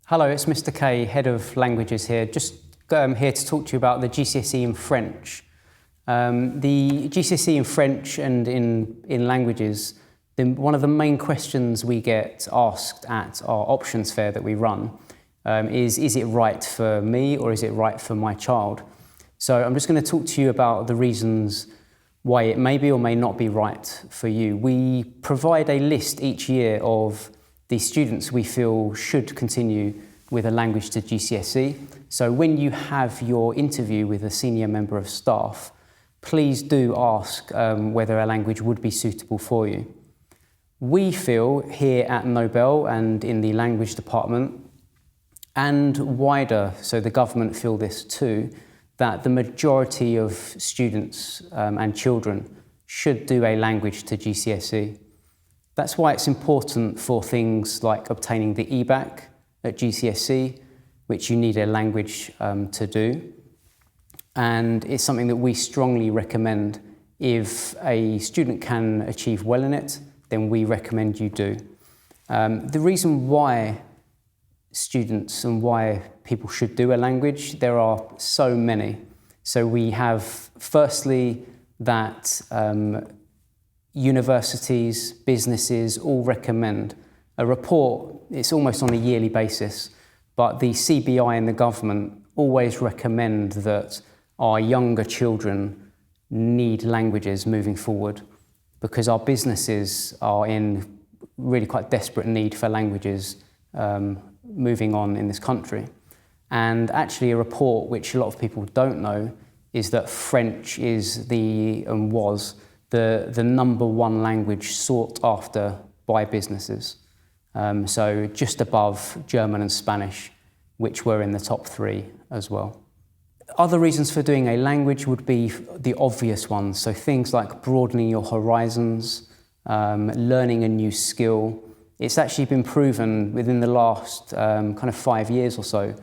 Hello, it's Mr. K, Head of Languages here. Just here to talk to you about the GCSE in French. The GCSE in French and in languages, one of the main questions we get asked at our options fair that we run is it right for me or is it right for my child? So I'm just going to talk to you about the reasons why it may be or may not be right for you. We provide a list each year of the students we feel should continue with a language to GCSE. So when you have your interview with a senior member of staff, please do ask whether a language would be suitable for you. We feel here at Nobel and in the language department and wider, so the government feel this too, that the majority of students and children should do a language to GCSE. That's why it's important for things like obtaining the EBAC at GCSE, which you need a language to do. And it's something that we strongly recommend. If a student can achieve well in it, then we recommend you do. The reason why students and why people should do a language, there are so many. So we have, firstly, that universities, businesses all recommend a report. It's almost on a yearly basis, but the CBI and the government always recommend that our younger children need languages moving forward because our businesses are in really quite desperate need for languages moving on in this country. And actually a report which a lot of people don't know is that French is was the number one language sought after by businesses. So just above German and Spanish, which were in the top 3 as well. Other reasons for doing a language would be the obvious ones. So things like broadening your horizons, learning a new skill. It's actually been proven within the last kind of 5 years or so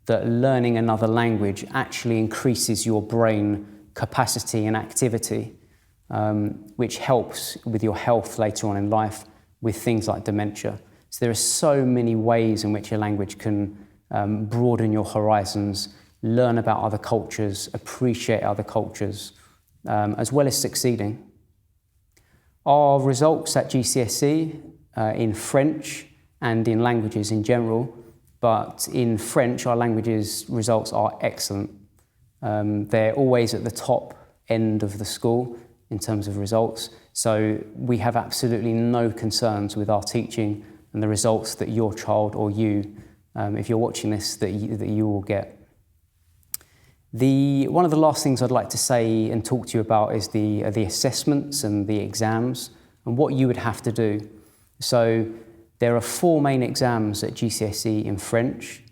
that learning another language actually increases your brain capacity and activity, which helps with your health later on in life with things like dementia. So there are so many ways in which a language can broaden your horizons, learn about other cultures, appreciate other cultures, as well as succeeding. Our results at GCSE in French and in languages in general, but in French our languages results are excellent. They're always at the top end of the school in terms of results, so we have absolutely no concerns with our teaching and the results that your child or you, if you're watching this, that you will get. One of the last things I'd like to say and talk to you about is the assessments and the exams and what you would have to do. So there are 4 main exams at GCSE in French.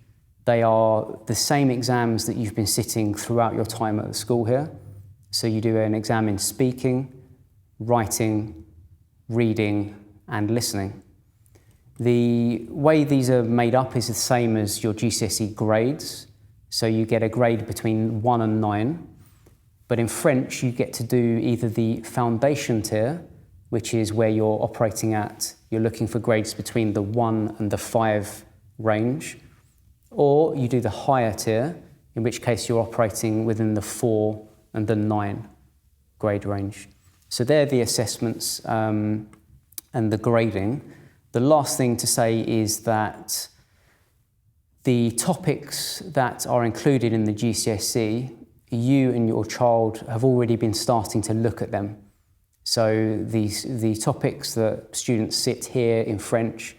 They are the same exams that you've been sitting throughout your time at the school here. So you do an exam in speaking, writing, reading, and listening. The way these are made up is the same as your GCSE grades. So you get a grade between 1 and 9. But in French, you get to do either the foundation tier, which is where you're operating at, you're looking for grades between the 1 and the 5 range, or you do the higher tier, in which case you're operating within the 4 and the 9 grade range. So they're the assessments and the grading. The last thing to say is that the topics that are included in the GCSE, you and your child have already been starting to look at them. So the topics that students sit here in French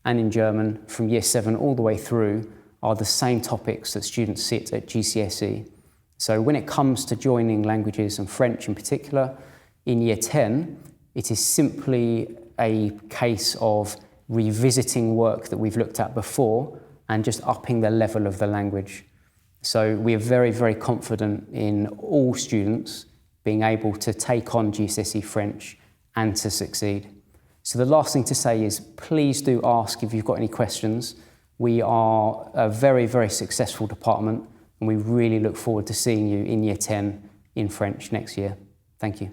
and in German from year 7 all the way through are the same topics that students sit at GCSE. So when it comes to joining languages and French in particular, in year 10, it is simply a case of revisiting work that we've looked at before and just upping the level of the language. So we are very, very confident in all students being able to take on GCSE French and to succeed. So the last thing to say is please do ask if you've got any questions. We are a very, very successful department and we really look forward to seeing you in year 10 in French next year. Thank you.